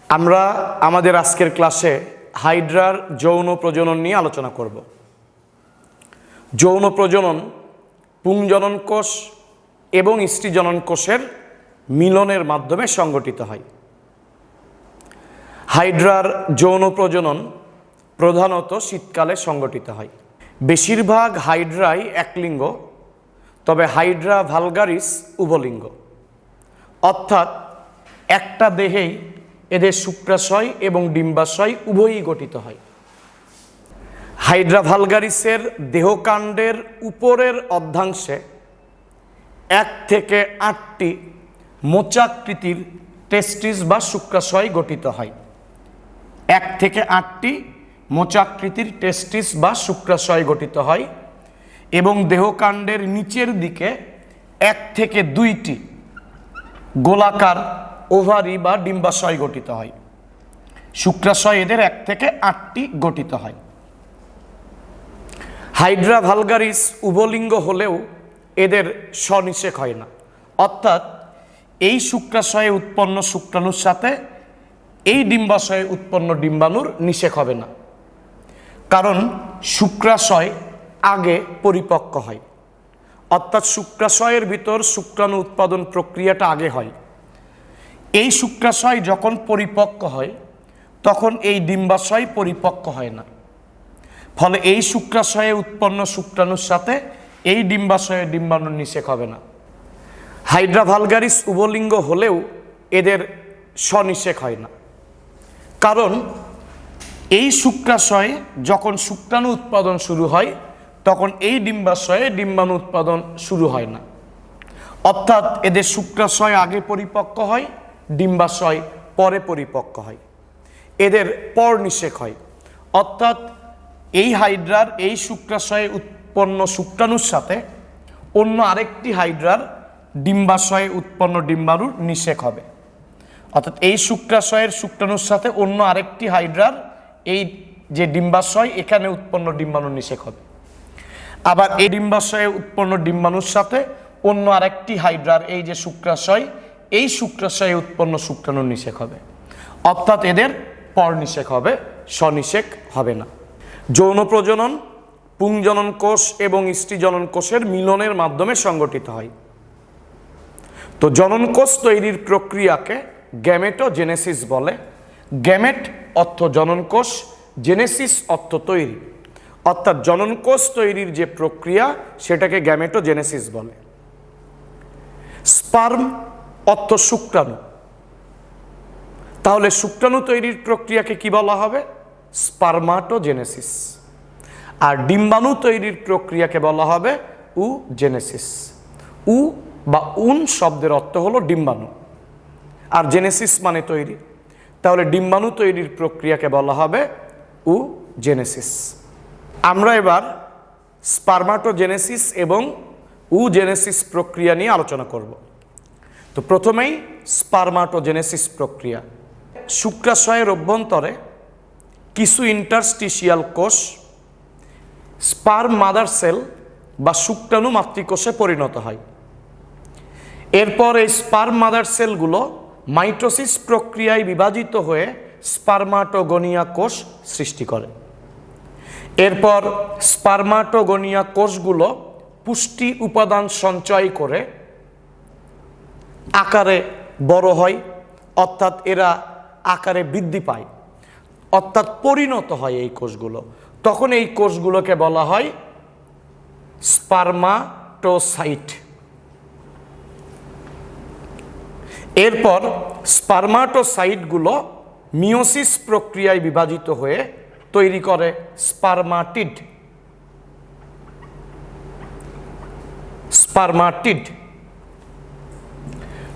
আমরা আমাদের আজকের ক্লাসে হাইড্রার যৌন প্রজনন নিয়ে আলোচনা করব। যৌন প্রজনন পুংজনন কোষ এবং স্ত্রীজনন কোষের মিলনের মাধ্যমে সংগঠিত হয়। হাইড্রার যৌন প্রজনন প্রধানত শীতকালে সংগঠিত হয়। বেশিরভাগ হাইড্রাই একলিঙ্গ, তবে হাইড্রা ভালগারিস উভলিঙ্গ, অর্থাৎ একটা দেহেই এদের শুক্রাশয় এবং ডিম্বাশয় উভয়ই গঠিত হয়। হাইড্রা ভালগারিসের দেহকাণ্ডের উপরের অর্ধাংশে 1 থেকে 8টি মোচাকৃতির টেস্টিস বা শুক্রাশয় গঠিত হয়। 1 থেকে 8টি মোচাকৃতির টেস্টিস বা শুক্রাশয় গঠিত হয় এবং দেহকাণ্ডের নিচের দিকে 1 থেকে 2টি গোলাকার ওভারি বা ডিম্বাশয় গঠিত হয়। শুক্রাশয় এদের 1 থেকে 8টি গঠিত হয়। হাইড্রা ভালগারিস উভলিঙ্গ হলেও এদের স্বনিষেক হয় না, অর্থাৎ এই শুক্রাশয়ে উৎপন্ন শুক্রাণুর সাথে এই ডিম্বাশয়ে উৎপন্ন ডিম্বাণুর নিষেক হবে না, কারণ শুক্রাশয় আগে পরিপক্ক হয়, অর্থাৎ শুক্রাশয়ের ভিতর শুক্রাণু উৎপাদন প্রক্রিয়াটা আগে হয়। এই শুক্রাশয় যখন পরিপক্ক হয় তখন এই ডিম্বাশয় পরিপক্ক হয় না, ফলে এই শুক্রাশয়ে উৎপন্ন শুক্রাণুর সাথে এই ডিম্বাশয়ে ডিম্বাণুর নিষেক হবে না। হাইড্রা ভালগারিস উভলিঙ্গ হলেও এদের স্বনিষেক হয় না, কারণ এই শুক্রাশয়ে যখন শুক্রাণু উৎপাদন শুরু হয় তখন এই ডিম্বাশয়ে ডিম্বাণু উৎপাদন শুরু হয় না, অর্থাৎ এদের শুক্রাশয় আগে পরিপক্ক হয়, ডিম্বাশয় পরে পরিপক্ক হয়, এদের পর নিষেক হয়। অর্থাৎ এই হাইড্রার এই শুক্রাশয়ে উৎপন্ন শুক্রাণুর সাথে অন্য আরেকটি হাইড্রার ডিম্বাশয়ে উৎপন্ন ডিম্বাণুর নিষেক হবে, অর্থাৎ এই শুক্রাশয়ের শুক্রাণুর সাথে অন্য আরেকটি হাইড্রার এই যে ডিম্বাশয় এখানে উৎপন্ন ডিম্বাণুর নিষেক হবে। আবার এই ডিম্বাশয়ে উৎপন্ন ডিম্বাণুর সাথে অন্য আরেকটি হাইড্রার এই যে শুক্রাশয় এই শুক্রাশয়ে উৎপন্ন শুক্রাণুর নিষেক হবে, অর্থাৎ এদের পর নিষেক হবে, স্বনিষেক হবে না। যৌন প্রজনন পুংজনন কোষ এবং স্ত্রীজনন কোষের মিলনের মাধ্যমে সংগঠিত হয়। তো জনন কোষ তৈরির প্রক্রিয়াকে গ্যামেটোজেনেসিস বলে। গ্যামেট অর্থ জনন কোষ, জেনেসিস অর্থ তৈরি, অর্থাৎ জনন কোষ তৈরির যে প্রক্রিয়া সেটাকে গ্যামেটোজেনেসিস বলে। স্পার্ম অর্থ শুক্রাণু, তাহলে শুক্রাণু তৈরির প্রক্রিয়াকে কি বলা হবে? স্পার্মাটোজেনেসিস। আর ডিম্বাণু তৈরির প্রক্রিয়াকে বলা হবে উজেনেসিস। উ বা উন শব্দের অর্থ হলো ডিম্বাণু, আর জেনেসিস মানে তৈরি, তাহলে ডিম্বাণু তৈরির প্রক্রিয়াকে বলা হবে উজেনেসিস। আমরা এবার স্পার্মাটোজেনেসিস এবং উজেনেসিস প্রক্রিয়া নিয়ে আলোচনা করব। তো প্রথমেই স্পার্মাটোজেনেসিস প্রক্রিয়া। শুক্রাশয়ের অভ্যন্তরে কিছু ইন্টারস্টিশিয়াল কোষ স্পার্ম মাদার সেল বা শুক্রাণু মাতৃকোষে পরিণত হয়। এরপর এই স্পার্ম মাদার সেলগুলো মাইটোসিস প্রক্রিয়ায় বিভাজিত হয়ে স্পার্মাটোগোনিয়া কোষ সৃষ্টি করে। এরপর স্পার্মাটোগোনিয়া কোষগুলো পুষ্টি উপাদান সঞ্চয় করে আকারে বড় হয়, অর্থাৎ এরা আকারে বৃদ্ধি পায়, অর্থাৎ পরিণত হয় এই কোষগুলো। তখন এই কোষগুলোকে বলা হয় স্পার্মাটোসাইট। এরপর স্পার্মাটোসাইটগুলো মিওসিস প্রক্রিয়ায় বিভাজিত হয়ে তৈরি করে স্পার্মাটিড। স্পার্মাটিড।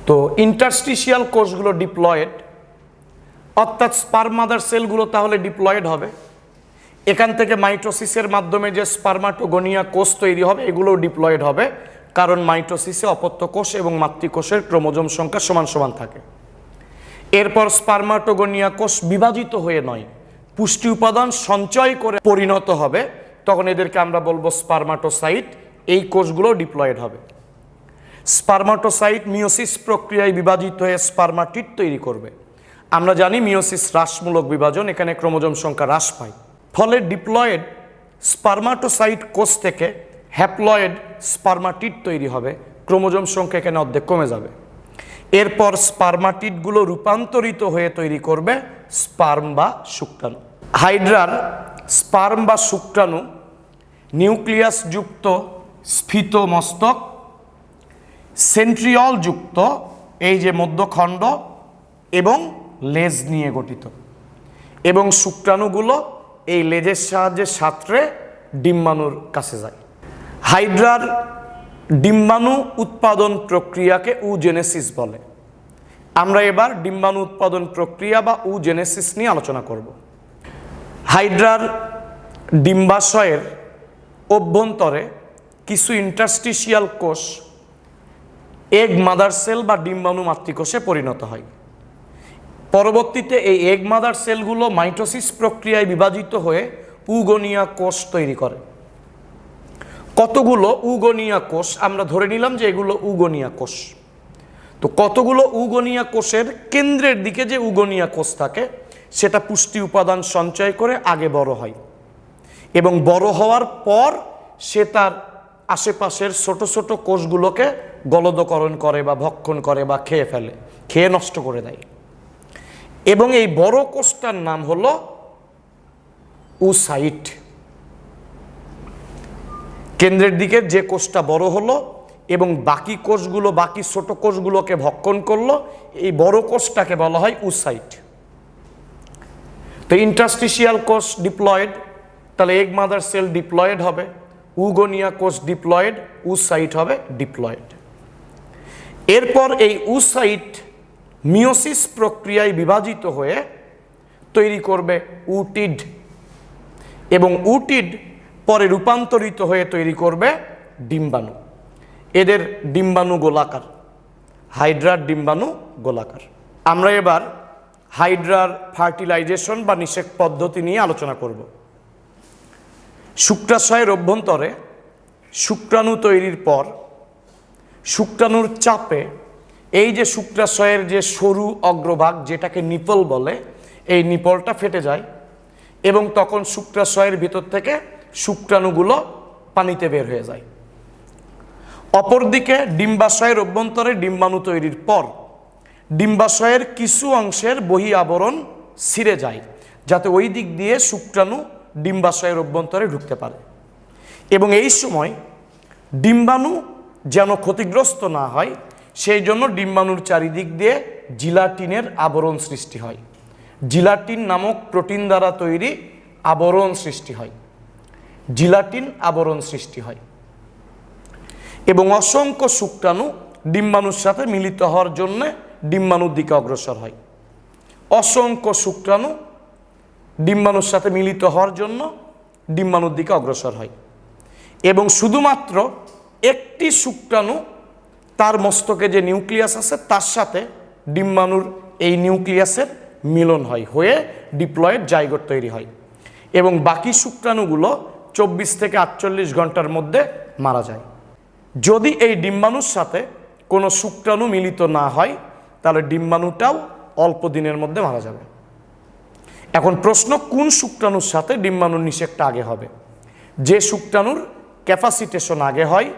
তো ইন্টারস্টিশিয়াল কোষগুলো ডিপ্লয়েড, অর্থাৎ স্পার্ম মাদার সেলগুলো তাহলে ডিপ্লয়েড হবে। এখান থেকে মাইটোসিসের মাধ্যমে যে স্পার্মাটোগোনিয়া কোষ তৈরি হবে এগুলোও ডিপ্লয়েড হবে, কারণ মাইটোসিসে অপত্য কোষ এবং মাতৃকোষের ক্রোমোজোম সংখ্যা সমান সমান থাকে। এরপর স্পার্মাটোগোনিয়া কোষ বিভাজিত হয়ে নয়, পুষ্টি উপাদান সঞ্চয় করে পরিণত হবে, তখন এদেরকে আমরা বলবো স্পার্মাটোসাইট। এই কোষগুলো ডিপ্লয়েড হবে। স্পার্মাটোসাইট মিওসিস প্রক্রিয়ায় বিভাজিত হয়ে স্পার্মাটিড তৈরি করবে। আমরা জানি মিওসিস হ্রাসমূলক বিভাজন, এখানে ক্রোমোজোম সংখ্যা হ্রাস পায়, ফলে ডিপ্লয়েড স্পার্মাটোসাইট কোষ থেকে হ্যাপ্লয়েড স্পার্মাটিড তৈরি হবে, ক্রোমোজোম সংখ্যা এখানে অর্ধেক কমে যাবে। এরপর স্পার্মাটিডগুলো রূপান্তরিত হয়ে তৈরি করবে স্পার্ম বা শুক্রাণু। হাইড্রার স্পার্ম বা শুক্রাণু নিউক্লিয়াস যুক্ত স্ফীত মস্তক, সেন্ট্রিওল যুক্ত এই যে মধ্যখণ্ড এবং লেজ নিয়ে গঠিত, এবং শুক্রাণুগুলো এই লেজের সাহায্যে সাঁতরে ডিম্বাণুর কাছে যায়। হাইড্রার ডিম্বাণু উৎপাদন প্রক্রিয়াকে উজেনেসিস বলে। আমরা এবার ডিম্বাণু উৎপাদন প্রক্রিয়া বা উজেনেসিস নিয়ে আলোচনা করব। হাইড্রার ডিম্বাশয়ের অভ্যন্তরে কিছু ইন্টারস্টিশিয়াল কোষ এগ মাদার সেল বা ডিম্বাণু মাতৃকোষে পরিণত হয়। পরবর্তীতে এই এগ মাদার সেলগুলো মাইটোসিস প্রক্রিয়ায় বিভাজিত হয়ে উগোনিয়া কোষ তৈরি করে। কতগুলো উগোনিয়া কোষ, আমরা ধরে নিলাম যে এগুলো উগোনিয়া কোষ। তো কতগুলো উগোনিয়া কোষের কেন্দ্রের দিকে যে উগোনিয়া কোষ থাকে সেটা পুষ্টি উপাদান সঞ্চয় করে আগে বড় হয়, এবং বড় হওয়ার পর সে তার আশেপাশের ছোট ছোট কোষগুলোকে গলদকরণ করে বা ভক্ষণ করে বা খেয়ে ফেলে, খেয়ে নষ্ট করে দেয়। এবং এই বড় কোষটার নাম হলো উসাইট। কেন্দ্রের দিকে যে কোষটা বড় হলো এবং বাকি কোষগুলো, বাকি ছোট কোষগুলোকে ভক্ষণ করলো, এই বড় কোষটাকে বলা হয় উসাইট। তো ইন্টারস্টিশিয়াল কোষ ডিপ্লয়েড, তাহলে এগ মাদার সেল ডিপ্লয়েড হবে, উগোনিয়া কোষ ডিপ্লয়েড, উসাইট হবে ডিপ্লয়েড। এরপর এই উসাইট মিওসিস প্রক্রিয়ায় বিভাজিত হয়ে তৈরি করবে উটিড, এবং উটিড পরে রূপান্তরিত হয়ে তৈরি করবে ডিম্বাণু। এদের ডিম্বাণু গোলাকার, হাইড্রার ডিম্বাণু গোলাকার। আমরা এবার হাইড্রার ফার্টিলাইজেশন বা নিষেক পদ্ধতি নিয়ে আলোচনা করব। শুক্রাশয়ের অভ্যন্তরে শুক্রাণু তৈরির পর শুক্রাণুর চাপে এই যে শুক্রাশয়ের যে সরু অগ্রভাগ, যেটাকে নিপল বলে, এই নিপলটা ফেটে যায়, এবং তখন শুক্রাশয়ের ভিতর থেকে শুক্রাণুগুলো পানিতে বের হয়ে যায়। অপরদিকে ডিম্বাশয়ের অভ্যন্তরে ডিম্বাণু তৈরির পর ডিম্বাশয়ের কিছু অংশের বহি আবরণ ছিঁড়ে যায়, যাতে ওই দিক দিয়ে শুক্রাণু ডিম্বাশয়ের অভ্যন্তরে ঢুকতে পারে। এবং এই সময় ডিম্বাণু যেন ক্ষতিগ্রস্ত না হয়, সেই জন্য ডিম্বাণুর চারিদিক দিয়ে জিলাটিনের আবরণ সৃষ্টি হয়। জিলাটিন নামক প্রোটিন দ্বারা তৈরি আবরণ সৃষ্টি হয়, জিলাটিন আবরণ সৃষ্টি হয়, এবং অসংখ্য শুক্রাণু ডিম্বাণুর সাথে মিলিত হওয়ার জন্য ডিম্বাণুর দিকে অগ্রসর হয়। অসংখ্য শুক্রাণু ডিম্বাণুর সাথে মিলিত হওয়ার জন্য ডিম্বাণুর দিকে অগ্রসর হয়, এবং শুধুমাত্র একটি শুক্রাণু তার মস্তকে যে নিউক্লিয়াস আছে তার সাথে ডিম্বাণুর এই নিউক্লিয়াসের মিলন হয়, হয়ে ডিপ্লয়েড জাইগোট তৈরি হয়, এবং বাকি শুক্রাণুগুলো 24 থেকে 48 ঘন্টার মধ্যে মারা যায়। যদি এই ডিম্বাণুর সাথে কোনো শুক্রাণু মিলিত না হয় তাহলে ডিম্বাণুটাও অল্প দিনের মধ্যে মারা যাবে। এখন প্রশ্ন, কোন শুক্রাণুর সাথে ডিম্বাণুর নিষেকটা আগে হবে? যে শুক্রাণুর ক্যাপাসিটেশন আগে হয়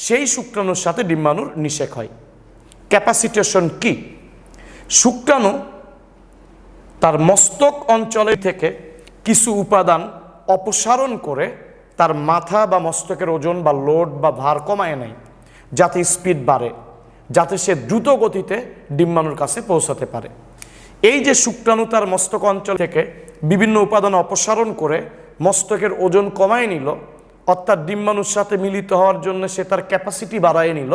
সেই শুক্রাণুর সাথে ডিম্বাণুর নিষেক হয়। ক্যাপাসিটেশন কি? শুক্রাণু তার মস্তক অঞ্চলে থেকে কিছু উপাদান অপসারণ করে তার মাথা বা মস্তকের ওজন বা লোড বা ভার কমায় নেয়, যাতে স্পিড বাড়ে, যাতে সে দ্রুত গতিতে ডিম্বাণুর কাছে পৌঁছাতে পারে। এই যে শুক্রাণু তার মস্তক অঞ্চল থেকে বিভিন্ন উপাদান অপসারণ করে মস্তকের ওজন কমায় নিল, অর্থাৎ ডিম্বাণুর সাথে মিলিত হওয়ার জন্য সে তার ক্যাপাসিটি বাড়ায় নিল,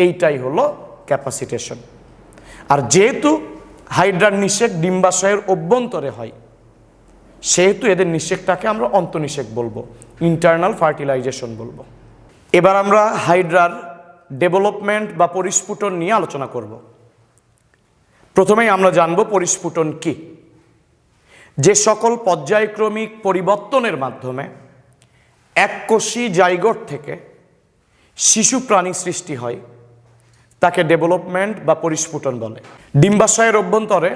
এইটাই হলো ক্যাপাসিটেশন। আর যেহেতু হাইড্রার নিষেক ডিম্বাশয়ের অভ্যন্তরে হয়, সেহেতু এদের নিষেকটাকে আমরা অন্তঃনিষেক বলবো, ইন্টারনাল ফার্টিলাইজেশন বলবো। এবার আমরা হাইড্রার ডেভেলপমেন্ট বা পরিস্ফুটন নিয়ে আলোচনা করব। প্রথমেই আমরা জানব পরিস্ফুটন কি। যে সকল পর্যায়ক্রমিক পরিবর্তনের মাধ্যমে এককোষী জাইগোট থেকে শিশু প্রাণী সৃষ্টি হয় তাকে ডেভেলপমেন্ট বা পরিস্ফুটন বলে। ডিম্বাশয়ের অভ্যন্তরে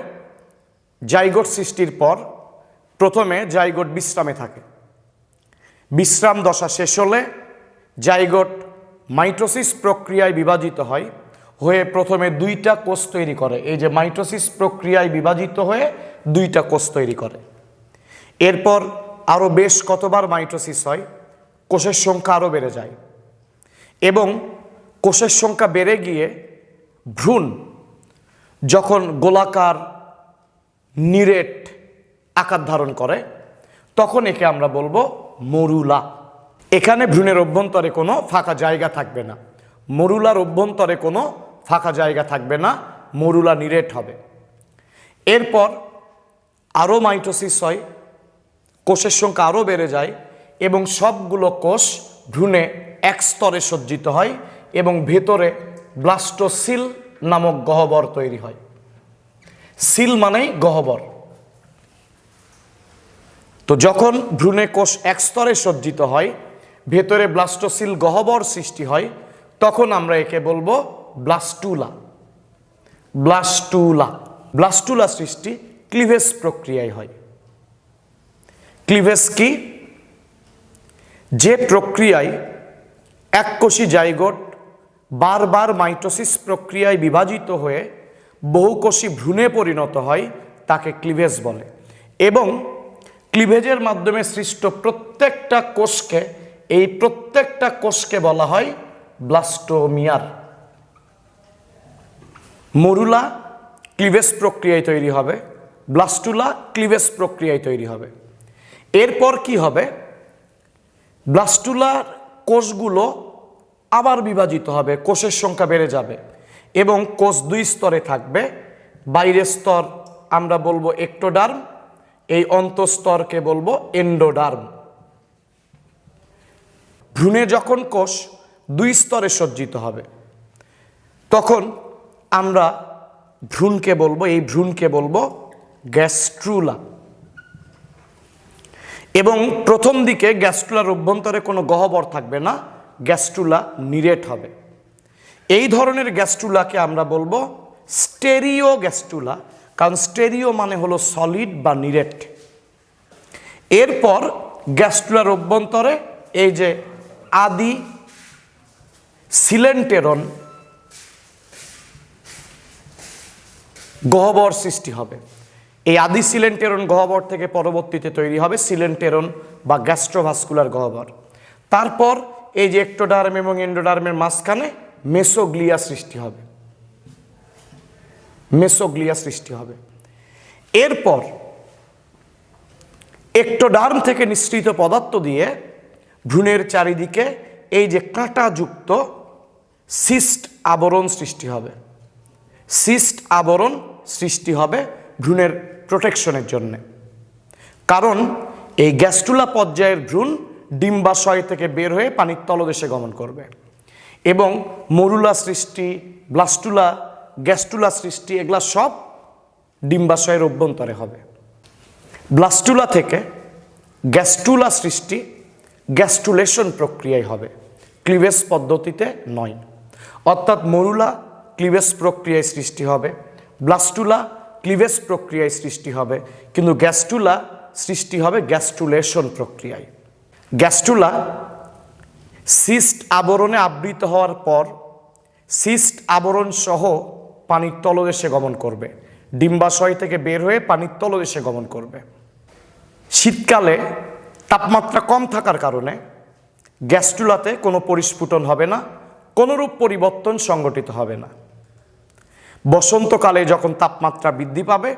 জাইগোট সৃষ্টির পর প্রথমে জাইগোট বিশ্রামে থাকে। বিশ্রাম দশা শেষ হলে জাইগোট মাইটোসিস প্রক্রিয়ায় বিভাজিত হয়, হয়ে প্রথমে দুইটা কোষ তৈরি করে। এই যে মাইটোসিস প্রক্রিয়ায় বিভাজিত হয়ে দুইটা কোষ তৈরি করে। এরপর আরও বেশ কতবার মাইটোসিস হয়, কোষের সংখ্যা আরও বেড়ে যায় এবং কোষের সংখ্যা বেড়ে গিয়ে ভ্রূণ যখন গোলাকার নিরেট আকার ধারণ করে তখন একে আমরা বলবো মরুলা। এখানে ভ্রূণের অভ্যন্তরে কোনো ফাঁকা জায়গা থাকবে না, মরুলার অভ্যন্তরে কোনো ফাঁকা জায়গা থাকবে না, মরুলা নিরেট হবে। এরপর আরও মাইটোসিস হয়, কোষের সংখ্যা আরও বেড়ে যায় এবং সবগুলো কোষ ভ্রূণে এক স্তরে সজ্জিত হয় এবং ভেতরে ব্লাস্টোসিল নামক গহ্বর তৈরি হয়। সিল মানেই গহ্বর। তো যখন ভ্রূণে কোষ এক স্তরে সজ্জিত হয়, ভেতরে ব্লাস্টোসিল গহ্বর সৃষ্টি হয়, তখন আমরা একে বলবো ব্লাস্টুলা। ব্লাস্টুলা ব্লাস্টুলা সৃষ্টি ক্লিভেজ প্রক্রিয়ায় হয়। ক্লিভেজ কি? যে প্রক্রিয়ায় এককোষী জাইগোট বারবার মাইটোসিস প্রক্রিয়ায় বিভাজিত হয়ে বহুকোষী ভ্রূণে পরিণত হয় তাকে ক্লিভেজ বলে এবং ক্লিভেজের মাধ্যমে সৃষ্ট প্রত্যেকটা কোষকে বলা হয় ব্লাস্টোমিয়ার। মরুলা ক্লিভেজ প্রক্রিয়ায় তৈরি হবে, ব্লাস্টুলা ক্লিভেজ প্রক্রিয়ায় তৈরি হবে। এরপর কি হবে? ব্লাস্টুলার কোষগুলো আবার বিভাজিত হবে, কোষের সংখ্যা বেড়ে যাবে এবং কোষ দুই স্তরে থাকবে। বাইরের স্তর আমরা বলবো এক্টোডার্ম, এই অন্তঃস্তরকে বলবো এন্ডোডার্ম। ভ্রূণে যখন কোষ দুই স্তরে সজ্জিত হবে তখন আমরা এই ভ্রূণকে বলবো গ্যাস্ট্রুলা। এবং প্রথম দিকে গ্যাস্ট্রুলার অভ্যন্তরে কোনো গহ্বর থাকবে না, গ্যাস্ট্রুলা নিরেট হবে। এই ধরনের গ্যাস্ট্রুলাকে আমরা বলবো স্টেরিও গ্যাস্ট্রুলা, কারণ স্টেরিও মানে হলো সলিড বা নিরেট। এরপর গ্যাস্ট্রুলার অভ্যন্তরে এই যে আদি সিলেন্টেরন গহ্বর সৃষ্টি হবে। এই আদি সিলেন্টেরন গহ্বর থেকে পরবর্তীতে তৈরি হবে সিলেন্টেরন বা গ্যাস্ট্রোভাস্কুলার গহ্বর। তারপর এই যে এক্টোডার্ম এবং এন্ডোডার্মের মাঝখানে মেসোগ্লিয়া সৃষ্টি হবে। এরপর এক্টোডার্ম থেকে নিঃসৃত পদার্থ দিয়ে ভ্রূণের চারিদিকে এই যে কাঁটাযুক্ত সিস্ট আবরণ সৃষ্টি হবে। সিস্ট আবরণ সৃষ্টি হবে ভ্রূণের প্রোটেকশনের জন্য, কারণ এই গ্যাস্ট্রুলা পর্যায়ের ভ্রূণ ডিম্বাশয় থেকে বের হয়ে পানির তলদেশে গমন করবে এবং মরুলা সৃষ্টি, ব্লাস্টুলা, গ্যাস্ট্রুলা সৃষ্টি এগুলা সব ডিম্বাশয়ের অভ্যন্তরে হবে। ব্লাস্টুলা থেকে গ্যাস্ট্রুলা সৃষ্টি গ্যাস্ট্রুলেশন প্রক্রিয়ায় হবে, ক্লিভেজ পদ্ধতিতে নয়। অর্থাৎ মরুলা ক্লিভেজ প্রক্রিয়ায় সৃষ্টি হবে, ব্লাস্টুলা ক্লিভেজ প্রক্রিয়ায় সৃষ্টি হবে, কিন্তু গ্যাস্ট্রুলা সৃষ্টি হবে গ্যাস্ট্রুলেশন প্রক্রিয়ায়। গ্যাস্ট্রুলা সিস্ট আবরণে আবৃত হওয়ার পর সিস্ট আবরণ সহ পানির তলদেশে গমন করবে, ডিম্বাশয় থেকে বের হয়ে পানির তলদেশে গমন করবে। শীতকালে তাপমাত্রা কম থাকার কারণে গ্যাস্ট্রুলাতে কোনো পরিস্ফুটন হবে না, কোনোরূপ পরিবর্তন সংঘটিত হবে না। বসন্তকালে যখন তাপমাত্রা বৃদ্ধি পাবে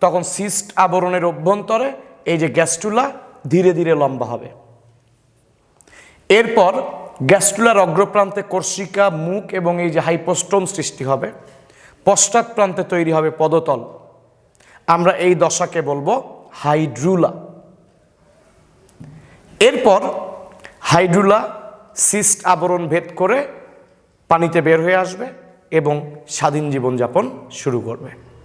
তখন সিস্ট আবরণের অভ্যন্তরে এই যে গ্যাস্ট্রুলা ধীরে ধীরে লম্বা হবে। এরপর গ্যাস্ট্রুলার অগ্রপ্রান্তে কোর্সিকা, মুখ এবং এই যে হাইপোস্টোম সৃষ্টি হবে। পশ্চাৎ প্রান্তে তৈরি হবে পদতল। আমরা এই দশাকে বলবো হাইড্রুলা। এরপর হাইড্রুলা সিস্ট আবরণ ভেদ করে পানিতে বের হয়ে আসবে এবং স্বাধীন জীবনযাপন শুরু করবে।